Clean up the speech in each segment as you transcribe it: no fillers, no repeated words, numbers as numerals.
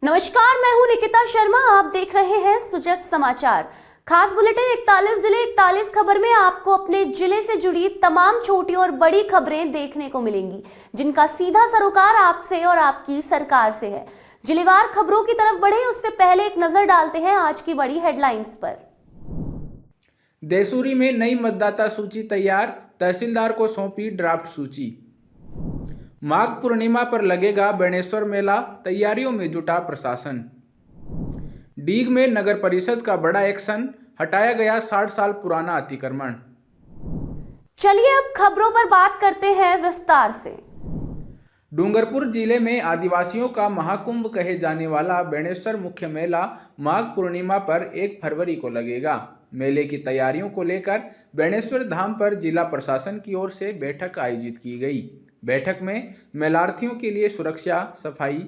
नमस्कार, मैं हूं निकिता शर्मा। आप देख रहे हैं सुजस समाचार। खास बुलेटिन 41 जिले 41 खबर में आपको अपने जिले से जुड़ी तमाम छोटी और बड़ी खबरें देखने को मिलेंगी, जिनका सीधा सरोकार आपसे और आपकी सरकार से है। जिलेवार खबरों की तरफ बढ़े उससे पहले एक नजर डालते हैं आज की बड़ी हेडलाइंस पर। देसूरी में नई मतदाता सूची तैयार, तहसीलदार को सौंपी ड्राफ्ट सूची। माघ पूर्णिमा पर लगेगा बेणेश्वर मेला, तैयारियों में जुटा प्रशासन। डीग में नगर परिषद का बड़ा एक्शन, हटाया गया 60 साल पुराना अतिक्रमण। चलिए अब खबरों पर बात करते हैं विस्तार से। डूंगरपुर जिले में आदिवासियों का महाकुंभ कहे जाने वाला बेणेश्वर मुख्य मेला माघ पूर्णिमा पर 1 फरवरी को लगेगा। मेले की तैयारियों को लेकर बेणेश्वर धाम पर जिला प्रशासन की ओर से बैठक आयोजित की गई। बैठक में मेलार्थियों के लिए सुरक्षा, सफाई,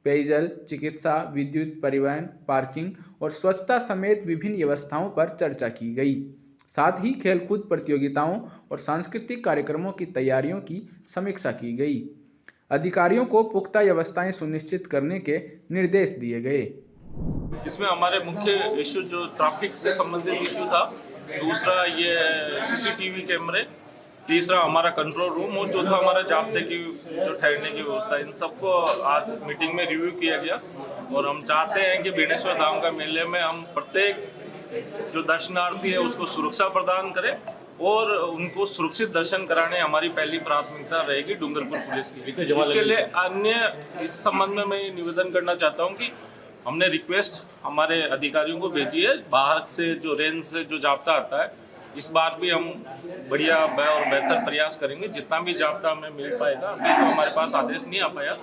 पेयजल, चिकित्सा, विद्युत, परिवहन, पार्किंग और स्वच्छता समेत विभिन्न व्यवस्थाओं पर चर्चा की गई। साथ ही खेलकूद प्रतियोगिताओं और सांस्कृतिक कार्यक्रमों की तैयारियों की समीक्षा की गई। अधिकारियों को पुख्ता व्यवस्थाएं सुनिश्चित करने के निर्देश दिए गए। इसमें हमारे मुख्य इशू जो ट्रैफिक से संबंधित इशू था, दूसरा ये सीसीटीवी कैमरे, तीसरा हमारा कंट्रोल रूम और चौथा हमारा जाब्ते की जो ठहरने की व्यवस्था, इन सबको आज मीटिंग में रिव्यू किया गया। और हम चाहते हैं कि बेणेश्वर धाम का मेले में हम प्रत्येक जो दर्शनार्थी है उसको सुरक्षा प्रदान करें और उनको सुरक्षित दर्शन कराने हमारी पहली प्राथमिकता रहेगी डूंगरपुर पुलिस की। इसके लिए अन्य इस संबंध में मैं निवेदन करना चाहता हूँ कि हमने रिक्वेस्ट हमारे अधिकारियों को भेजी है। बाहर से जो रेंज से जो जाब्ता आता है, इस बार भी हम बढ़िया और बेहतर प्रयास करेंगे। जितना भी जाब्ता हमें मिल पाएगा, अभी तो हमारे पास आदेश नहीं आ पाया,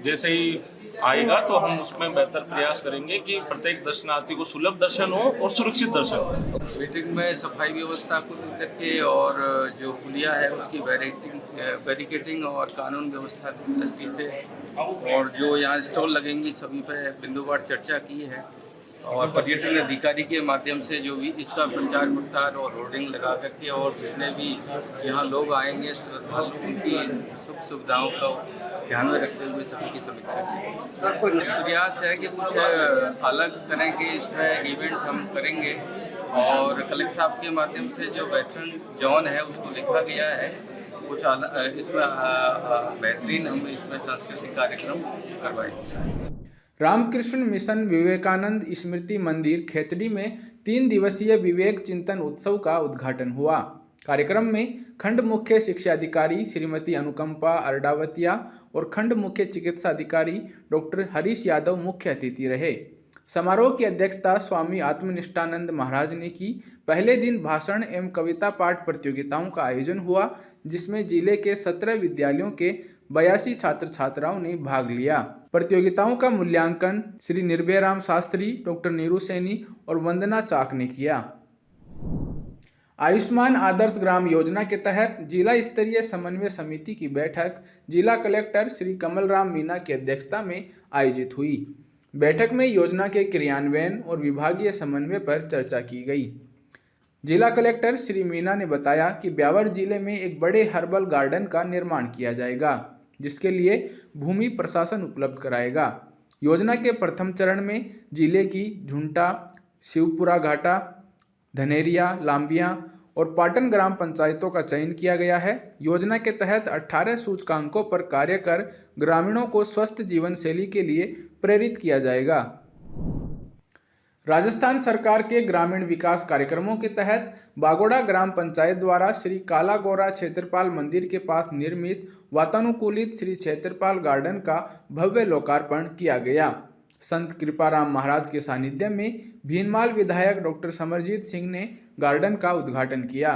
जैसे ही आएगा तो हम उसमें बेहतर प्रयास करेंगे कि प्रत्येक दर्शनार्थी को सुलभ दर्शन हो और सुरक्षित दर्शन हो। मीटिंग में सफाई व्यवस्था को लेकर के और जो पुलिया है उसकी बैरिकेटिंग और कानून व्यवस्था की दृष्टि से और जो यहाँ स्टॉल लगेंगी सभी पर बिंदुवार चर्चा की है। और पर्यटन अधिकारी के माध्यम से जो भी इसका प्रचार प्रसार और होर्डिंग लगा करके और जितने भी यहाँ लोग आएंगे श्रद्धालु, उनकी सुख सुविधाओं का ध्यान में रखते हुए सभी की समीक्षा की। सर, कोई प्रयास है कि कुछ अलग तरह के इसमें इवेंट हम करेंगे और कलेक्टर साहब के माध्यम से जो वेस्टर्न जोन है उसको लिखा गया है, कुछ इसमें बेहतरीन हम इसमें सांस्कृतिक कार्यक्रम करवाएंगे। रामकृष्ण मिशन विवेकानंद स्मृति मंदिर खेतड़ी में 3 दिवसीय विवेक चिंतन उत्सव का उद्घाटन हुआ। कार्यक्रम में खंड मुख्य शिक्षा अधिकारी श्रीमती अनुकंपा अरडावतिया और खंड मुख्य चिकित्सा अधिकारी डॉक्टर हरीश यादव मुख्य अतिथि रहे। समारोह की अध्यक्षता स्वामी आत्मनिष्ठानंद महाराज ने की। पहले दिन भाषण एवं कविता पाठ प्रतियोगिताओं का आयोजन हुआ, जिसमें जिले के 17 विद्यालयों के 82 छात्र छात्राओं ने भाग लिया। प्रतियोगिताओं का मूल्यांकन श्री निर्भय राम शास्त्री, डॉक्टर नीरू सैनी और वंदना चाक ने किया। आयुष्मान आदर्श ग्राम योजना के तहत जिला स्तरीय समन्वय समिति की बैठक जिला कलेक्टर श्री कमल राम मीना की अध्यक्षता में आयोजित हुई। बैठक में योजना के क्रियान्वयन और विभागीय समन्वय पर चर्चा की गई। जिला कलेक्टर श्री मीना ने बताया कि ब्यावर जिले में एक बड़े हर्बल गार्डन का निर्माण किया जाएगा, जिसके लिए भूमि प्रशासन उपलब्ध कराएगा। योजना के प्रथम चरण में जिले की झुंटा, शिवपुरा घाटा, धनेरिया, लांबिया और पाटन ग्राम पंचायतों का चयन किया गया है। योजना के तहत 18 सूचकांकों पर कार्य कर ग्रामीणों को स्वस्थ जीवन शैली के लिए प्रेरित किया जाएगा। राजस्थान सरकार के ग्रामीण विकास कार्यक्रमों के तहत बागोड़ा ग्राम पंचायत द्वारा श्री काला गोरा क्षेत्रपाल मंदिर के पास निर्मित वातानुकूलित श्री क्षेत्रपाल गार्डन का भव्य लोकार्पण किया गया। संत कृपाराम महाराज के सानिध्य में भीनमाल विधायक डॉक्टर समरजीत सिंह ने गार्डन का उद्घाटन किया।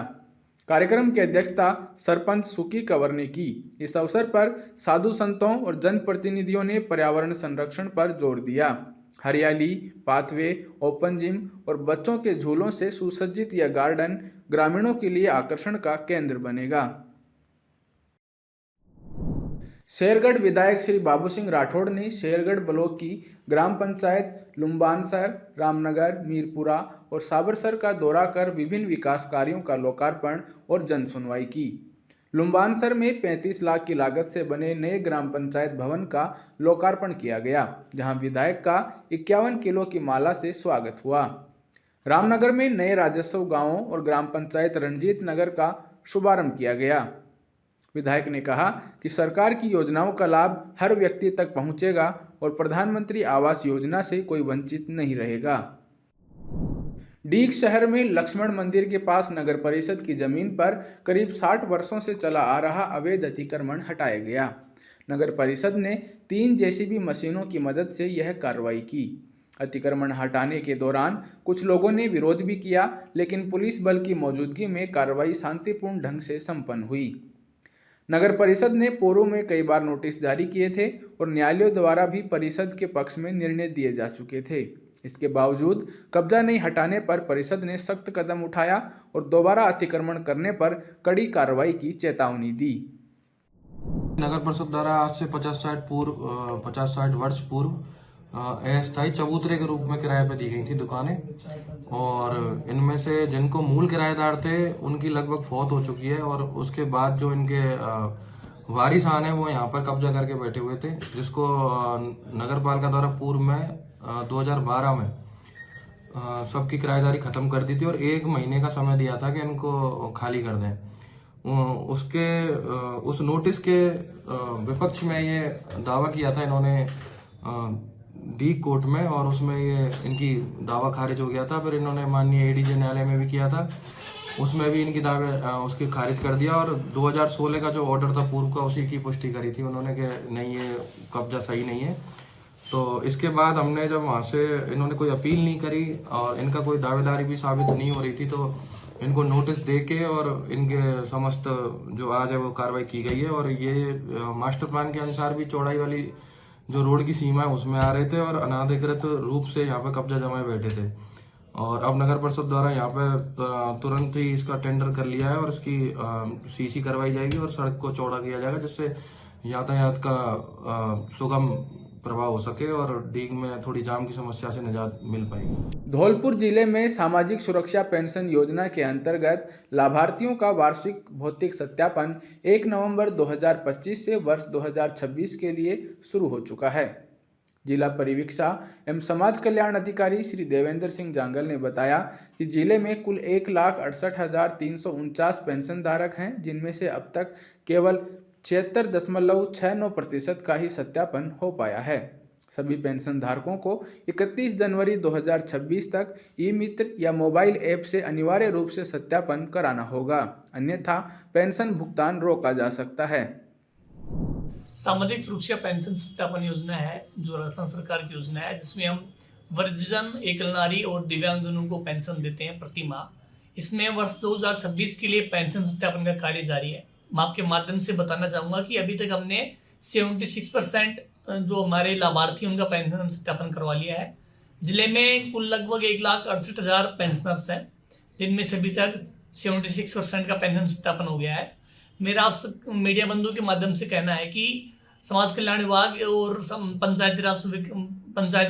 कार्यक्रम की अध्यक्षता सरपंच सुकी कंवर ने की। इस अवसर पर साधु संतों और जनप्रतिनिधियों ने पर्यावरण संरक्षण पर जोर दिया। हरियाली, पाथवे, ओपन जिम और बच्चों के झूलों से सुसज्जित यह गार्डन ग्रामीणों के लिए आकर्षण का केंद्र बनेगा। शेरगढ़ विधायक श्री बाबू सिंह राठौड़ ने शेरगढ़ ब्लॉक की ग्राम पंचायत लुम्बानसर, रामनगर, मीरपुरा और साबरसर का दौरा कर विभिन्न विकास कार्यों का लोकार्पण और जन सुनवाई की। लुम्बानसर में 35 लाख की लागत से बने नए ग्राम पंचायत भवन का लोकार्पण किया गया, जहां विधायक का 51 किलो की माला से स्वागत हुआ। रामनगर में नए राजस्व गांवों और ग्राम पंचायत रंजीत नगर का शुभारंभ किया गया। विधायक ने कहा कि सरकार की योजनाओं का लाभ हर व्यक्ति तक पहुंचेगा और प्रधानमंत्री आवास योजना से कोई वंचित नहीं रहेगा। डीग शहर में लक्ष्मण मंदिर के पास नगर परिषद की जमीन पर करीब 60 वर्षों से चला आ रहा अवैध अतिक्रमण हटाया गया। नगर परिषद ने 3 जेसीबी मशीनों की मदद से यह कार्रवाई की। अतिक्रमण हटाने के दौरान कुछ लोगों ने विरोध भी किया, लेकिन पुलिस बल की मौजूदगी में कार्रवाई शांतिपूर्ण ढंग से संपन्न हुई। नगर परिषद ने पूर्व में कई बार नोटिस जारी किए थे और न्यायालयों द्वारा भी परिषद के पक्ष में निर्णय दिए जा चुके थे। इसके बावजूद कब्जा नहीं हटाने पर परिषद ने सख्त कदम उठाया और दोबारा अतिक्रमण करने पर कड़ी कार्रवाई की चेतावनी दी। नगर परिषद द्वारा आज से 50-60 वर्ष पूर्व अस्थायी चबूतरे के रूप में किराए पर दी गई थी दुकानें, और इनमें से जिनको मूल किराएदार थे उनकी लगभग फौत हो चुकी है, और उसके बाद जो इनके वारिसान हैं वो यहाँ पर कब्जा करके बैठे हुए थे, जिसको नगर पालिका द्वारा पूर्व में 2012 में सबकी किराएदारी खत्म कर दी थी और 1 महीने का समय दिया था कि इनको खाली कर दें। उस नोटिस के विपक्ष में ये दावा किया था इन्होंने डीग कोर्ट में, और उसमें ये इनकी दावा खारिज हो गया था। फिर इन्होंने माननीय एडीजे न्यायालय में भी किया था, उसमें भी इनकी दावे उसकी खारिज कर दिया, और 2016 का जो ऑर्डर था पूर्व का उसी की पुष्टि करी थी उन्होंने कि नहीं, ये कब्जा सही नहीं है। तो इसके बाद हमने जब वहाँ से इन्होंने कोई अपील नहीं करी और इनका कोई दावेदारी भी साबित नहीं हो रही थी, तो इनको नोटिस देके और इनके समस्त जो आज है वो कार्रवाई की गई है। और ये मास्टर प्लान के अनुसार भी चौड़ाई वाली जो रोड की सीमा है उसमें आ रहे थे और अनाधिकृत रूप से यहाँ पे कब्जा जमाए बैठे थे। और अब नगर परिषद द्वारा यहाँ पे तुरंत ही इसका टेंडर कर लिया है और इसकी सीसी करवाई जाएगी और सड़क को चौड़ा किया जाएगा, जिससे यातायात का सुगम प्रभाव हो सके और डीग में थोड़ी जाम की समस्या से निजात मिल पाएगी। धौलपुर जिले में सामाजिक सुरक्षा पेंशन योजना के अंतर्गत लाभार्थियों का वार्षिक भौतिक सत्यापन 1 नवंबर 2025 से वर्ष 2026 के लिए शुरू हो चुका है। जिला परिवीक्षा एवं समाज कल्याण अधिकारी श्री देवेंद्र सिंह जांगल ने बताया कि जिले में कुल 1,68,349 पेंशन धारक हैं, जिनमें से अब तक केवल 76.69% का ही सत्यापन हो पाया है। सभी पेंशन धारकों को 31 जनवरी 2026 तक ई मित्र या मोबाइल ऐप से अनिवार्य रूप से सत्यापन कराना होगा, अन्यथा पेंशन भुगतान रोका जा सकता है। सामाजिक सुरक्षा पेंशन सत्यापन योजना है जो राजस्थान सरकार की योजना है, जिसमें हम वृद्धजन, एकल नारी और दिव्यांगजनों को पेंशन देते हैं प्रति माह। इसमें वर्ष 2026 के लिए पेंशन सत्यापन का कार्य जारी है। मैं आपके माध्यम से बताना चाहूँगा कि अभी तक हमने 76% जो हमारे लाभार्थी उनका पेंशन सत्यापन करवा लिया है। जिले में कुल लगभग 1,68,000 पेंशनर्स हैं, जिनमें सभी तक 76% का पेंशन सत्यापन हो गया है। मेरा आप मीडिया बंधुओं के माध्यम से कहना है कि समाज कल्याण विभाग और पंचायती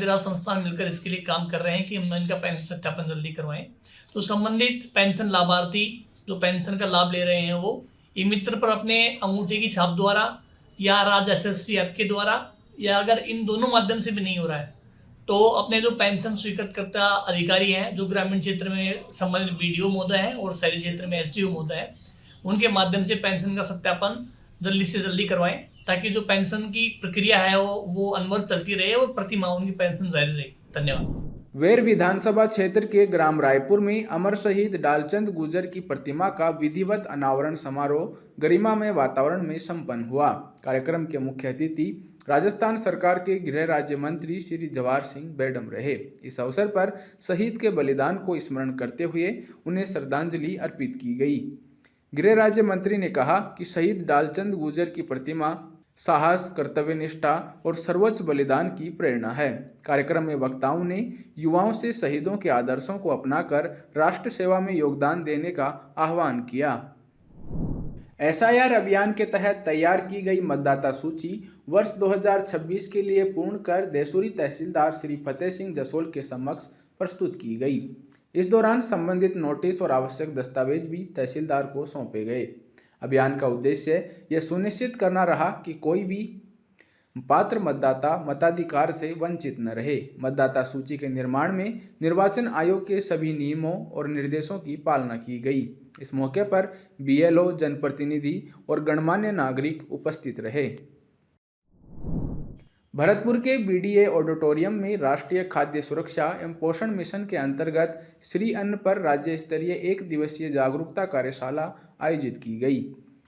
राज संस्थान मिलकर इसके लिए काम कर रहे हैं कि हम इनका पेंशन सत्यापन जल्दी करवाएं। तो संबंधित पेंशन लाभार्थी जो पेंशन का लाभ ले रहे हैं वो ई मित्र पर अपने अंगूठे की छाप द्वारा या राज्य SSP ऐप के द्वारा, या अगर इन दोनों माध्यम से भी नहीं हो रहा है तो अपने जो पेंशन स्वीकृतकर्ता अधिकारी हैं, जो ग्रामीण क्षेत्र में संबंधित BDO महोदय हैं और शहरी क्षेत्र में SDO महोदय है, उनके माध्यम से पेंशन का सत्यापन जल्दी से जल्दी करवाएं, ताकि जो पेंशन की प्रक्रिया है वो अनवरत चलती रहे और प्रति माह उनकी पेंशन जारी रहे। धन्यवाद। वेर विधानसभा क्षेत्र के ग्राम रायपुर में अमर शहीद डालचंद गुर्जर की प्रतिमा का विधिवत अनावरण समारोह गरिमामय वातावरण में संपन्न हुआ। कार्यक्रम के मुख्य अतिथि राजस्थान सरकार के गृह राज्य मंत्री श्री जवाहर सिंह बेडम रहे। इस अवसर पर शहीद के बलिदान को स्मरण करते हुए उन्हें श्रद्धांजलि अर्पित की गई। गृह राज्य मंत्री ने कहा कि शहीद डालचंद गुर्जर की प्रतिमा साहस, कर्तव्यनिष्ठा और सर्वोच्च बलिदान की प्रेरणा है। कार्यक्रम में वक्ताओं ने युवाओं से शहीदों के आदर्शों को अपनाकर राष्ट्र सेवा में योगदान देने का आह्वान किया। SIR अभियान के तहत तैयार की गई मतदाता सूची वर्ष 2026 के लिए पूर्ण कर देसूरी तहसीलदार श्री फतेह सिंह जसोल के समक्ष प्रस्तुत की गई। इस दौरान संबंधित नोटिस और आवश्यक दस्तावेज भी तहसीलदार को सौंपे गए। अभियान का उद्देश्य यह सुनिश्चित करना रहा कि कोई भी पात्र मतदाता मताधिकार से वंचित न रहे। मतदाता सूची के निर्माण में निर्वाचन आयोग के सभी नियमों और निर्देशों की पालना की गई। इस मौके पर बीएलओ, जनप्रतिनिधि और गणमान्य नागरिक उपस्थित रहे। भरतपुर के बीडीए ऑडिटोरियम में राष्ट्रीय खाद्य सुरक्षा एवं पोषण मिशन के अंतर्गत श्री अन्न पर राज्य स्तरीय 1 दिवसीय जागरूकता कार्यशाला आयोजित की गई।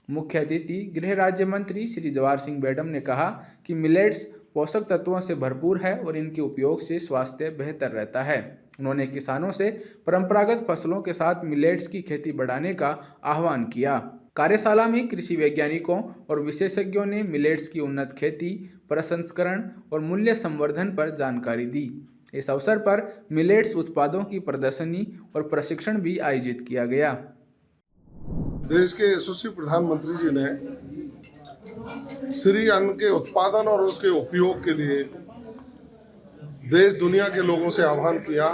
मुख्य अतिथि गृह राज्य मंत्री श्री जवाहर सिंह बेडम ने कहा कि मिलेट्स पोषक तत्वों से भरपूर है और इनके उपयोग से स्वास्थ्य बेहतर रहता है। उन्होंने किसानों से परंपरागत फसलों के साथ मिलेट्स की खेती बढ़ाने का आह्वान किया। कार्यशाला में कृषि वैज्ञानिकों और विशेषज्ञों ने मिलेट्स की उन्नत खेती, प्रसंस्करण और मूल्य संवर्धन पर जानकारी दी। इस अवसर पर मिलेट्स उत्पादों की प्रदर्शनी और प्रशिक्षण भी आयोजित किया गया। देश के यशस्वी प्रधानमंत्री जी ने श्री अन्न के उत्पादन और उसके उपयोग के लिए देश दुनिया के लोगों से आह्वान किया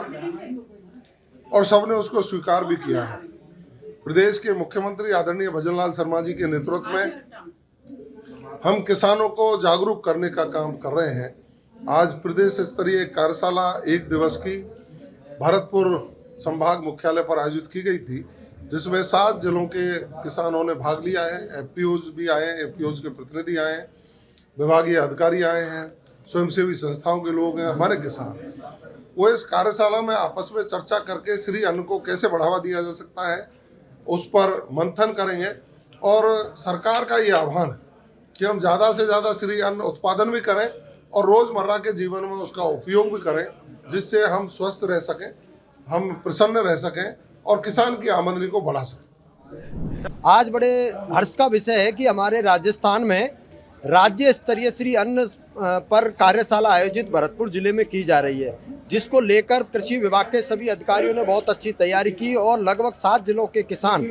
और सबने उसको स्वीकार भी किया है। प्रदेश के मुख्यमंत्री आदरणीय भजनलाल शर्मा जी के नेतृत्व में हम किसानों को जागरूक करने का काम कर रहे हैं। आज प्रदेश स्तरीय कार्यशाला 1 दिवस की भरतपुर संभाग मुख्यालय पर आयोजित की गई थी, जिसमें 7 जिलों के किसानों ने भाग लिया है। एफपीओज भी आए हैं, एफपीओज के प्रतिनिधि आए हैं, विभागीय अधिकारी आए हैं, स्वयंसेवी संस्थाओं के लोग हैं, हमारे किसान। वो इस कार्यशाला में आपस में चर्चा करके श्री अन्न को कैसे बढ़ावा दिया जा सकता है उस पर मंथन करेंगे। और सरकार का ये आह्वान है कि हम ज़्यादा से ज़्यादा श्री अन्न उत्पादन भी करें और रोज़मर्रा के जीवन में उसका उपयोग भी करें, जिससे हम स्वस्थ रह सकें, हम प्रसन्न रह सकें और किसान की आमदनी को बढ़ा सकें। आज बड़े हर्ष का विषय है कि हमारे राजस्थान में राज्य स्तरीय श्री अन्न पर कार्यशाला आयोजित भरतपुर जिले में की जा रही है, जिसको लेकर कृषि विभाग के सभी अधिकारियों ने बहुत अच्छी तैयारी की और लगभग 7 जिलों के किसान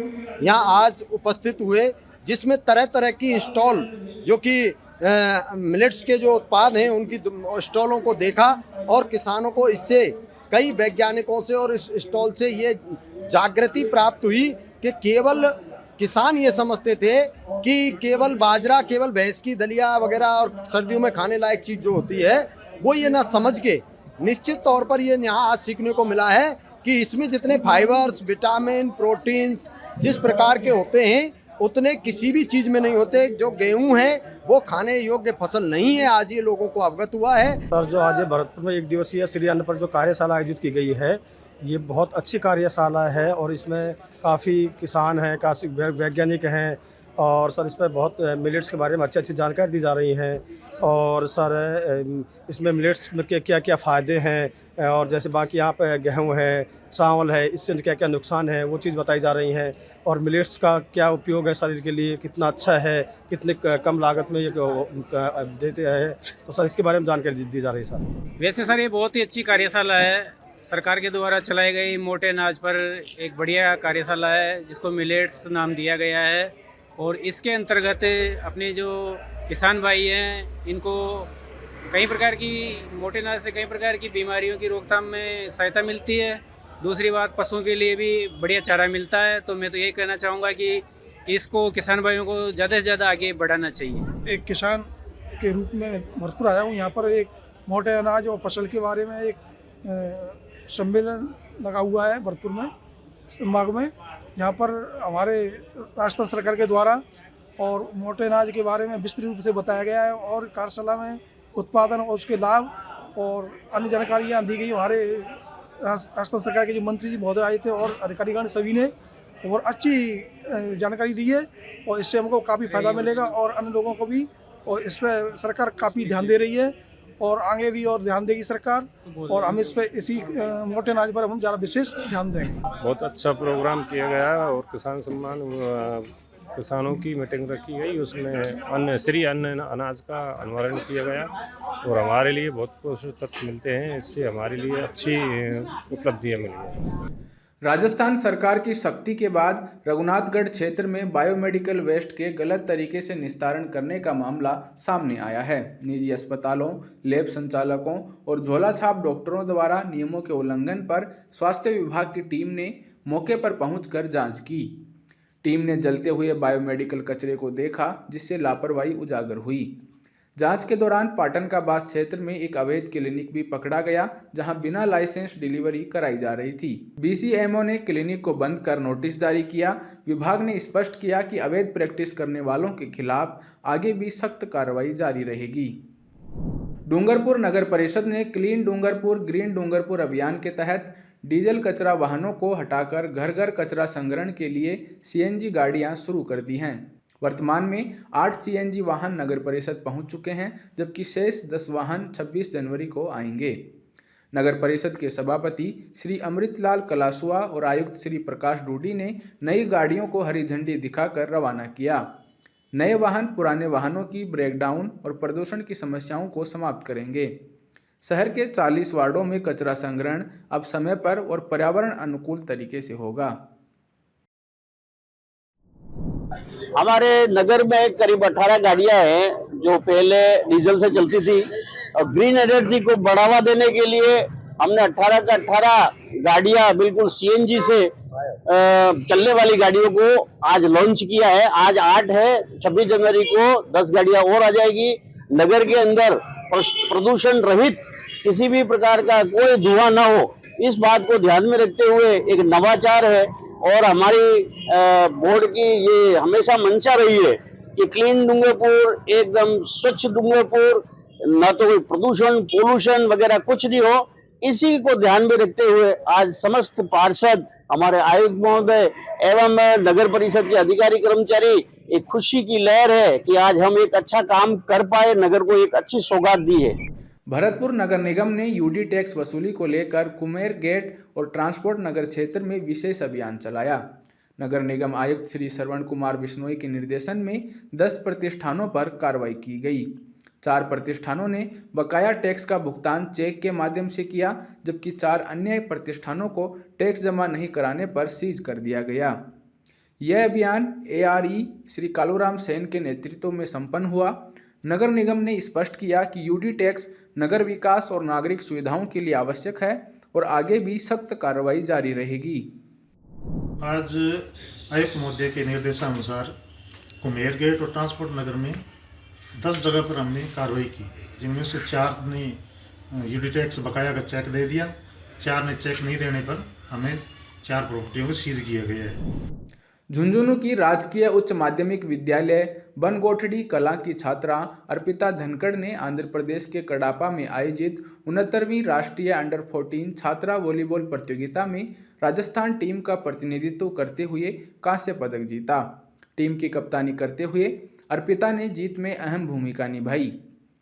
यहाँ आज उपस्थित हुए, जिसमें तरह तरह की स्टॉल जो कि मिलेट्स के जो उत्पाद हैं उनकी स्टॉलों को देखा और किसानों को इससे कई वैज्ञानिकों से और इस स्टॉल से ये जागृति प्राप्त हुई कि केवल किसान ये समझते थे कि केवल बाजरा, केवल भैंस की दलिया वगैरह और सर्दियों में खाने लायक चीज़ जो होती है वो ये ना समझ के निश्चित तौर पर ये यहाँ आज सीखने को मिला है कि इसमें जितने फाइबर्स, विटामिन, प्रोटीन्स जिस प्रकार के होते हैं उतने किसी भी चीज़ में नहीं होते। जो गेहूँ है वो खाने योग्य फसल नहीं है, आज ये लोगों को अवगत हुआ है। सर, जो आज भरतपुर में 1 दिवसीय श्री अन्न पर जो कार्यशाला आयोजित की गई है, ये बहुत अच्छी कार्यशाला है और इसमें काफ़ी किसान हैं, काफ़ी वैज्ञानिक हैं और सर इस पर बहुत मिलेट्स के बारे में अच्छी जानकारी दी जा रही है। और सर इसमें मिलेट्स में क्या क्या फ़ायदे हैं और जैसे बाकी यहाँ पे गेहूँ है, चावल है, इससे क्या क्या नुकसान है वो चीज़ बताई जा रही हैं और मिलेट्स का क्या उपयोग है शरीर के लिए, कितना अच्छा है, कितने कम लागत में ये देते हैं, तो सर इसके बारे में जानकारी दी जा रही है। सर वैसे सर ये बहुत ही अच्छी कार्यशाला है, सरकार के द्वारा चलाई गई मोटे अनाज पर एक बढ़िया कार्यशाला है जिसको मिलेट्स नाम दिया गया है और इसके अंतर्गत अपने जो किसान भाई हैं इनको कई प्रकार की मोटे अनाज से कई प्रकार की बीमारियों की रोकथाम में सहायता मिलती है। दूसरी बात, पशुओं के लिए भी बढ़िया चारा मिलता है। तो मैं तो यही कहना चाहूँगा कि इसको किसान भाइयों को ज़्यादा से ज़्यादा आगे बढ़ाना चाहिए। एक किसान के रूप में भरतपुर आया हूँ। यहाँ पर एक मोटे अनाज और फसल के बारे में एक सम्मेलन लगा हुआ है भरतपुर में संभाग में, यहाँ पर हमारे राजस्थान सरकार के द्वारा और मोटे अनाज के बारे में विस्तृत रूप से बताया गया है और कार्यशाला में उत्पादन और उसके लाभ और अन्य जानकारियाँ दी गई। हमारे राजस्थान सरकार के जो मंत्री जी महोदय आए थे और अधिकारीगण सभी ने और अच्छी जानकारी दी है और इससे हमको काफ़ी फायदा मिलेगा और अन्य लोगों को भी, और इस पर सरकार काफ़ी ध्यान दे रही है और आगे भी और ध्यान देगी सरकार और हम इस पर इसी मोटे अनाज पर हम ज़्यादा विशेष ध्यान देंगे। बहुत अच्छा प्रोग्राम किया गया और किसान सम्मान किसानों की मीटिंग रखी गई, उसमें श्री अन्न अनाज का अनावरण किया गया और हमारे लिए बहुत पोषक तत्व मिलते हैं, इससे हमारे लिए अच्छी उपलब्धियाँ मिली हैं। राजस्थान सरकार की सख्ती के बाद रघुनाथगढ़ क्षेत्र में बायोमेडिकल वेस्ट के गलत तरीके से निस्तारण करने का मामला सामने आया है। निजी अस्पतालों, लैब संचालकों और झोलाछाप डॉक्टरों द्वारा नियमों के उल्लंघन पर स्वास्थ्य विभाग की टीम ने मौके पर पहुंचकर जांच की। टीम ने जलते हुए बायोमेडिकल कचरे को देखा, जिससे लापरवाही उजागर हुई। जांच के दौरान पाटन का बास क्षेत्र में एक अवैध क्लिनिक भी पकड़ा गया, जहां बिना लाइसेंस डिलीवरी कराई जा रही थी। बीसीएमओ ने क्लिनिक को बंद कर नोटिस जारी किया। विभाग ने स्पष्ट किया कि अवैध प्रैक्टिस करने वालों के खिलाफ आगे भी सख्त कार्रवाई जारी रहेगी। डूंगरपुर नगर परिषद ने क्लीन डूंगरपुर ग्रीन डूंगरपुर अभियान के तहत डीजल कचरा वाहनों को हटाकर घर घर कचरा संग्रहण के लिए सीएनजी गाड़ियां शुरू कर दी हैं। वर्तमान में 8 सीएनजी वाहन नगर परिषद पहुंच चुके हैं, जबकि शेष 10 वाहन 26 जनवरी को आएंगे। नगर परिषद के सभापति श्री अमृतलाल कलासुआ और आयुक्त श्री प्रकाश डूडी ने नई गाड़ियों को हरी झंडी दिखाकर रवाना किया। नए वाहन पुराने वाहनों की ब्रेकडाउन और प्रदूषण की समस्याओं को समाप्त करेंगे। शहर के 40 वार्डों में कचरा संग्रहण अब समय पर और पर्यावरण अनुकूल तरीके से होगा। हमारे नगर में करीब 18 गाड़ियां हैं जो पहले डीजल से चलती थी, और ग्रीन एनर्जी को बढ़ावा देने के लिए हमने 18 का 18 गाड़ियां बिल्कुल सीएनजी से चलने वाली गाड़ियों को आज लॉन्च किया है। आज 8 है, 26 जनवरी को 10 गाड़ियां और आ जाएगी। नगर के अंदर प्रदूषण रहित किसी भी प्रकार का कोई धुआं ना हो, इस बात को ध्यान में रखते हुए एक नवाचार है। और हमारी बोर्ड की ये हमेशा मंशा रही है कि क्लीन डूंगरपुर, एकदम स्वच्छ डूंगरपुर, ना तो कोई प्रदूषण पोल्यूशन वगैरह कुछ नहीं हो। इसी को ध्यान में रखते हुए आज समस्त पार्षद, हमारे आयुक्त महोदय एवं नगर परिषद के अधिकारी कर्मचारी, एक खुशी की लहर है कि आज हम एक अच्छा काम कर पाए, नगर को एक अच्छी सौगात दी है। भरतपुर नगर निगम ने यूडी टैक्स वसूली को लेकर कुमेर गेट और ट्रांसपोर्ट नगर क्षेत्र में विशेष अभियान चलाया। नगर निगम आयुक्त श्री श्रवण कुमार बिश्नोई के निर्देशन में 10 प्रतिष्ठानों पर कार्रवाई की गई। 4 प्रतिष्ठानों ने बकाया टैक्स का भुगतान चेक के माध्यम से किया, जबकि 4 अन्य प्रतिष्ठानों को टैक्स जमा नहीं कराने पर सीज कर दिया गया। यह अभियान एआरई श्री कालूराम सेन के नेतृत्व में संपन्न हुआ। नगर निगम ने स्पष्ट किया कि यूडी टैक्स नगर विकास और नागरिक सुविधाओं के लिए आवश्यक है और आगे भी सख्त कार्रवाई जारी रहेगी। आज आयुक्त महोदय के निर्देशानुसार कुमेर गेट और ट्रांसपोर्ट नगर में 10 जगह पर हमने कार्रवाई की, जिनमें से 4 ने यूडी टैक्स बकाया का चेक दे दिया, 4 ने चेक नहीं देने पर हमें 4 प्रॉपर्टियों को सीज किया गया है। झुंझुनू की राजकीय उच्च माध्यमिक विद्यालय बनगोठड़ी कला की छात्रा अर्पिता धनखड़ ने आंध्र प्रदेश के कडापा में आयोजित 69वीं राष्ट्रीय अंडर 14 छात्रा वॉलीबॉल प्रतियोगिता में राजस्थान टीम का प्रतिनिधित्व करते हुए कांस्य पदक जीता। टीम की कप्तानी करते हुए अर्पिता ने जीत में अहम भूमिका निभाई।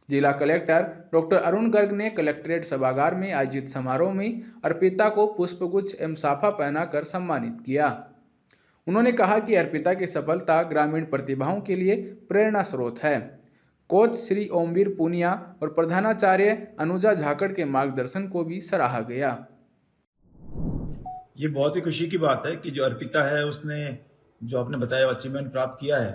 जिला कलेक्टर डॉक्टर अरुण गर्ग ने कलेक्ट्रेट सभागार में आयोजित समारोह में अर्पिता को पुष्पगुच्छ एवं साफा पहनाकर सम्मानित किया। उन्होंने कहा कि अर्पिता की सफलता ग्रामीण प्रतिभाओं के लिए प्रेरणा स्रोत है। कोच श्री ओमवीर पूनिया और प्रधानाचार्य अनुजा झाकड़ के मार्गदर्शन को भी सराहा गया। ये बहुत ही खुशी की बात है कि जो अर्पिता है उसने जो आपने बताया अचीवमेंट प्राप्त किया है।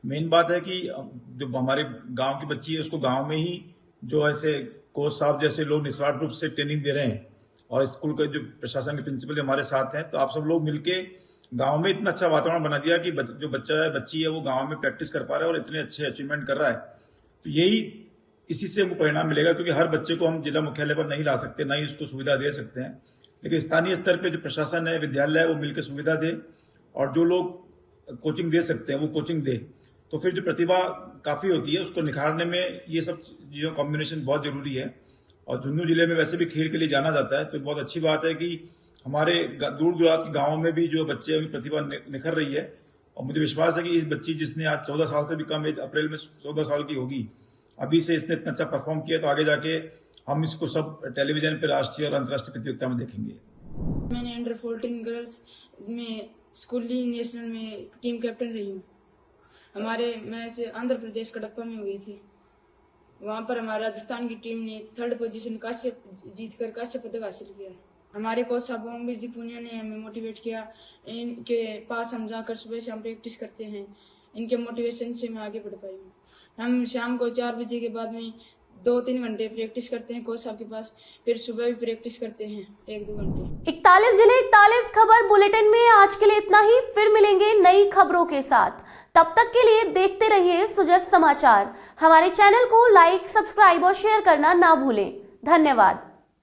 मेन बात है कि जो हमारे गांव की बच्ची है उसको गांव में ही जो ऐसे कोच साहब जैसे लोग निस्वार्थ रूप से ट्रेनिंग दे रहे हैं, और स्कूल के जो प्रशासन के प्रिंसिपल हमारे साथ हैं, तो आप सब लोग मिलके गांव में इतना अच्छा वातावरण बना दिया कि जो बच्चा है बच्ची है वो गांव में प्रैक्टिस कर पा रहा है और इतने अच्छे अचीवमेंट कर रहा है। तो यही इसी से हमको परिणाम मिलेगा, क्योंकि हर बच्चे को हम जिला मुख्यालय पर नहीं ला सकते, ना ही उसको सुविधा दे सकते हैं, लेकिन स्थानीय स्तर पे जो प्रशासन है, विद्यालय है, वो मिलकर सुविधा दे और जो लोग कोचिंग दे सकते हैं वो कोचिंग दे, तो फिर जो प्रतिभा काफ़ी होती है उसको निखारने में ये सब चीज़ों कॉम्बिनेशन बहुत ज़रूरी है। और झुंझुनू जिले में वैसे भी खेल के लिए जाना जाता है, तो बहुत अच्छी बात है कि हमारे दूर दराज के गाँव में भी जो बच्चे हैं उनकी प्रतिभा निखर रही है। और मुझे विश्वास है कि इस बच्ची जिसने आज 14 साल से भी कम एज, अप्रैल में 14 साल की होगी, अभी से इसने इतना अच्छा परफॉर्म किया, तो आगे जाके हम इसको सब टेलीविजन पे राष्ट्रीय और अंतर्राष्ट्रीय प्रतियोगिता में देखेंगे। मैंने अंडर 14 गर्ल्स में स्कूली नेशनल में टीम कैप्टन रही हूँ। हमारे मैच आंध्र प्रदेश कडप्पा में हुई थी। वहाँ पर हमारे राजस्थान की टीम ने 3rd पोजीशन जीतकर कांस्य पदक हासिल किया है। हमारे कोच साहब ओमवीर जी पूनिया ने हमें मोटिवेट किया। इनके पास हम जाकर सुबह शाम प्रैक्टिस करते हैं, इनके मोटिवेशन से मैं आगे बढ़ पाई हूँ। हम शाम को 4 बजे के बाद में 2-3 घंटे प्रैक्टिस करते हैं कोच साहब के पास, फिर सुबह भी प्रैक्टिस करते हैं 1-2 घंटे। 41 जिले 41 खबर बुलेटिन में आज के लिए इतना ही। फिर मिलेंगे नई खबरों के साथ। तब तक के लिए देखते रहिए सुजस समाचार। हमारे चैनल को लाइक, सब्सक्राइब और शेयर करना ना भूलें। धन्यवाद।